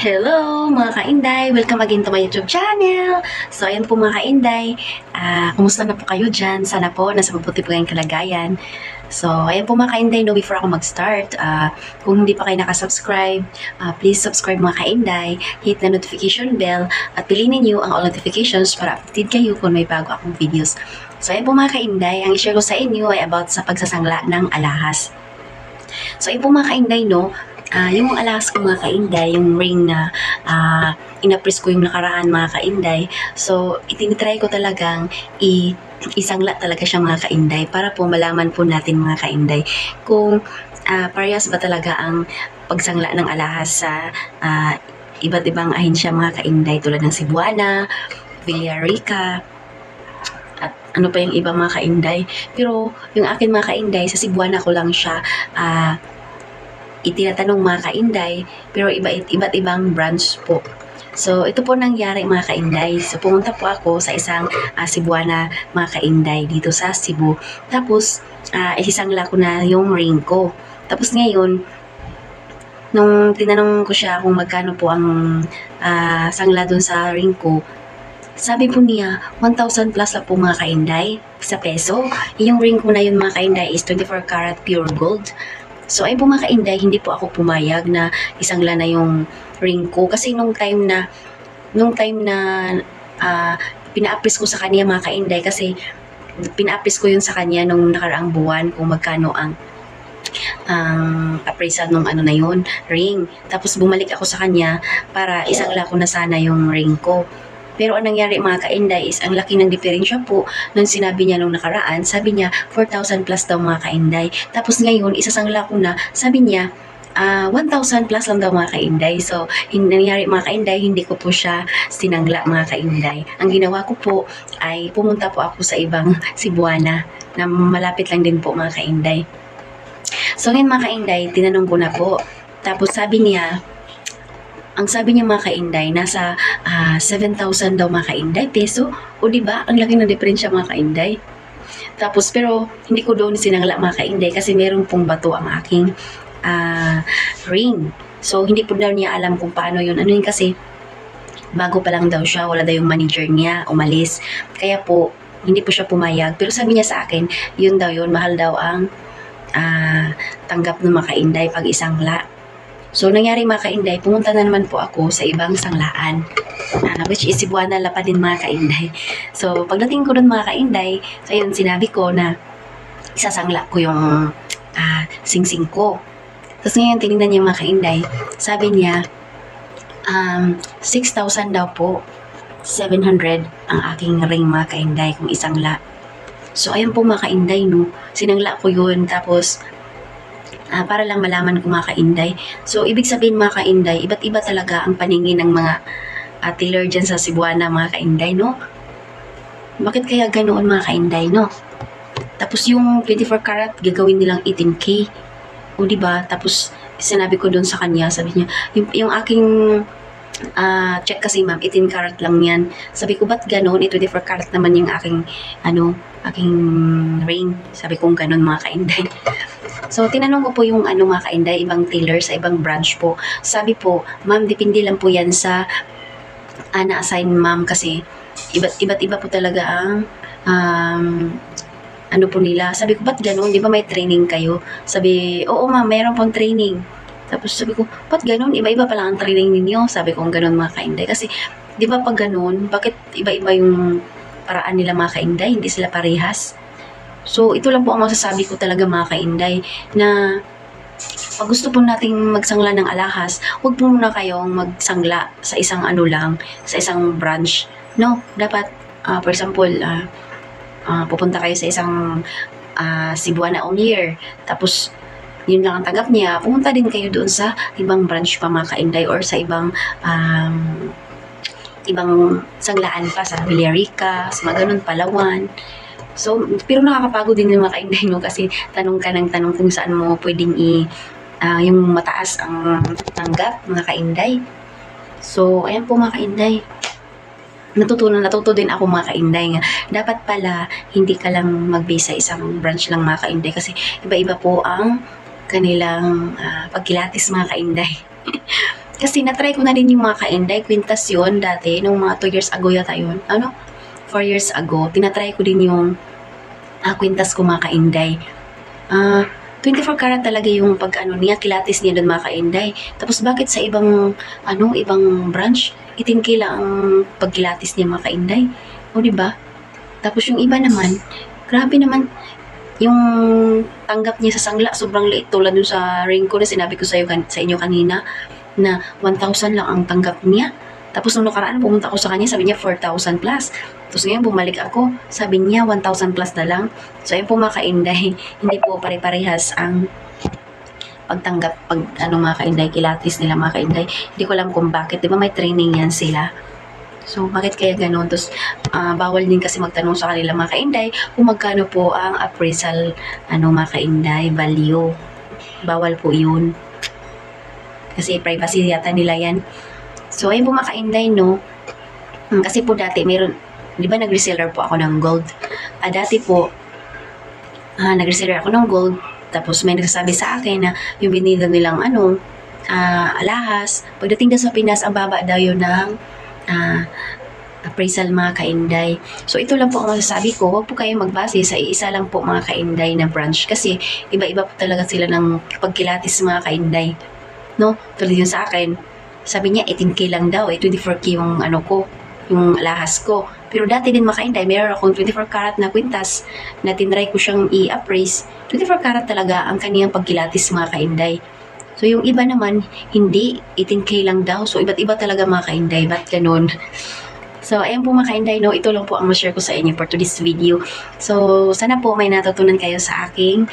Hello mga kainday! Welcome again to my YouTube channel! So ayan po mga kainday, kumusta na po kayo dyan? Sana po nasa mabuti po kayong kalagayan. So ayan po mga kainday, no, before ako mag-start, kung hindi pa kayo nakasubscribe, please subscribe mga kainday, hit na notification bell at piliin niyo ang all notifications para updated kayo kung may bago akong videos. So ayan po mga kainday, ang i-share ko sa inyo ay about sa pagsasangla ng alahas. So ayun po mga kainday, no, yung alahas ko mga kainday, yung ring na inapres ko yung nakaraan mga kainday. So, itinitry ko talagang isangla talaga siya mga kainday para po malaman po natin mga kainday kung parehas ba talaga ang pagsangla ng alahas sa iba't ibang ahensya mga kainday tulad ng Cebuana, Villarica, at ano pa yung iba mga kainday. Pero yung akin mga kainday, sa Cebuana ko lang siya itinatanong mga kainday, pero iba't ibang branch po. So, ito po nangyari mga kainday. So, pumunta po ako sa isang Cebuana mga kainday dito sa Cebu. Tapos, isisangla ko na yung ring ko. Tapos ngayon, nung tinanong ko siya kung magkano po ang sangla dun sa ring ko, sabi po niya, 1,000 plus lang po mga kainday sa peso. Yung ring ko na yun mga kainday is 24 karat pure gold. So, ayun po mga kainday, hindi po ako pumayag na isangla na yung ring ko. Kasi nung time na pina-appraise ko sa kanya mga kainday, kasi pina-appraise ko yun sa kanya nung nakaraang buwan kung magkano ang appraisal nung ano na yun, ring. Tapos bumalik ako sa kanya para isangla ko na sana yung ring ko. Pero ang nangyari mga kainday is ang laki ng diferensya po nung sinabi niya nung nakaraan. Sabi niya 4,000 plus daw mga kainday. Tapos ngayon isasangla ko na, sabi niya 1,000 plus lang daw mga kainday. So nangyari mga kainday, hindi ko po siya sinangla mga kainday. Ang ginawa ko po ay pumunta po ako sa ibang Cebuana na malapit lang din po mga kainday. So ngayon mga kainday, tinanong ko na po. Tapos ang sabi niya mga kainday, nasa 7,000 daw mga kainday peso. O diba, ang laki ng diferensya mga kainday. Tapos pero hindi ko doon sinangla mga kainday kasi meron pong bato ang aking ring. So hindi po daw niya alam kung paano yun. Ano yun kasi, bago pa lang daw siya, wala daw yung manager niya, umalis. Kaya po, hindi po siya pumayag. Pero sabi niya sa akin, yun daw yun, mahal daw ang tanggap ng mga kainday pag isangla. So, nangyari mga kainday, pumunta na naman po ako sa ibang sanglaan, which is Cebuana pa din mga kainday. So, pagdating ko dun mga kainday, so yun, sinabi ko na isasangla ko yung sing-sing ko. Tapos ngayon, tinignan niya mga kainday, sabi niya, 6,000 daw po, 700 ang aking ring mga kainday kung isangla. So, ayan po mga kainday, no, sinangla ko yun, tapos para lang malaman ko mga kainday. So, ibig sabihin mga kainday, iba't iba talaga ang paningin ng mga tailor dyan sa Cebuana mga kainday, no? Bakit kaya ganoon mga kainday, no? Tapos yung 24 karat, gagawin nilang 18K. O diba? Tapos, sinabi ko doon sa kanya, sabi niya, yung aking check kasi ma'am, 18 karat lang yan. Sabi ko, ba't ganoon? 24 karat naman yung aking ring. Sabi ko, ganoon mga kainday. So, tinanong ko po yung mga kainday, ibang tailor sa ibang branch po. Sabi po, ma'am, depende lang po yan sa na-assign ma'am kasi iba't iba po talaga ang ano po nila. Sabi ko, ba't ganun? Di ba may training kayo? Sabi, oo ma'am, mayroon pang training. Tapos sabi ko, ba't ganun? Iba-iba pa lang ang training ninyo. Sabi ko, ganun mga kainday. Kasi, di ba pag ganun, bakit iba-iba yung paraan nila mga kainday? Hindi sila parehas. So, ito lang po ang masasabi ko talaga mga kainday, na pag gusto po nating magsangla ng alahas, huwag po muna kayong magsangla sa isang sa isang branch. No, dapat, for example, pupunta kayo sa isang Cebuana Onier, tapos yun lang ang tanggap niya, pumunta din kayo doon sa ibang branch pa mga kainday or sa ibang sanglaan pa sa Villarica, sa mga ganun, Palawan. So, pero nakakapagod din yung mga kainday, no? Kasi tanong ka ng tanong kung saan mo pwedeng yung mataas ang tanggap, mga kainday. So, ayan po mga kainday. Natuto din ako mga kainday nga. Dapat pala, hindi ka lang mag-base sa isang branch lang mga kainday. Kasi iba-iba po ang kanilang pagkilatis mga kainday. Kasi na-try ko na rin yung mga kainday, kwintas yun dati, nung mga 2 years ago yata yun. 4 years ago, tinatry ko din yung kwintas ko mga kainday. 24 karat talaga yung niya, kilatis niya doon mga kainday. Tapos bakit sa ibang branch, 18K lang ang pagkilatis niya mga kainday? O diba? Tapos yung iba naman, grabe naman, yung tanggap niya sa sangla, sobrang liit tulad dun sa ring ko na sinabi ko sa inyo kanina, na 1,000 lang ang tanggap niya. Tapos nung nakaraan, pumunta ako sa kanya, sabi niya 4,000 plus. Tapos ngayon, bumalik ako, sabi niya 1,000 plus na lang. So, ayun po mga kainday, hindi po pare-parehas ang pagtanggap, mga kainday, kilatis nila mga kainday. Hindi ko alam kung bakit, di ba may training yan sila. So, bakit kaya ganun? Tapos, bawal din kasi magtanong sa kanila mga kainday kung magkano po ang appraisal, mga kainday, value. Bawal po yun. Kasi privacy yata nila yan. So, ayun po mga kainday, no? Kasi po dati, di ba nag-reseller po ako ng gold? Dati po, nag-reseller ako ng gold, tapos may nagsasabi sa akin na yung binili nilang alahas, pagdating daw sa Pinas, ang baba daw yun ng appraisal mga kainday. So, ito lang po ang masasabi ko, huwag po kayo magbase sa isa lang po mga kainday na branch kasi iba-iba po talaga sila ng pagkilatis mga kainday. No? Tulad yun sa akin, sabi niya 18K lang daw, 24K yung yung alahas ko. Pero dati din mga kainday, meron akong 24 karat na kwintas na tinry ko siyang i-appraise. 24 karat talaga ang kaniyang pagkilatis mga kainday. So, yung iba naman, hindi, 18K lang daw. So, iba't iba talaga mga kainday. Ba't ganun? So, ayan po mga kainday, no? Ito lang po ang ma-share ko sa inyo for today's video. So, sana po may natutunan kayo sa aking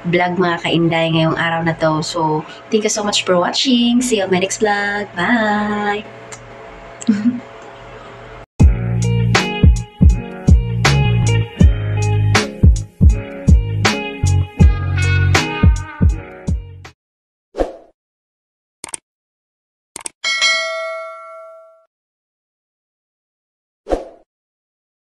vlog mga kainday ngayong araw na to. So, thank you so much for watching. See you on my next vlog. Bye!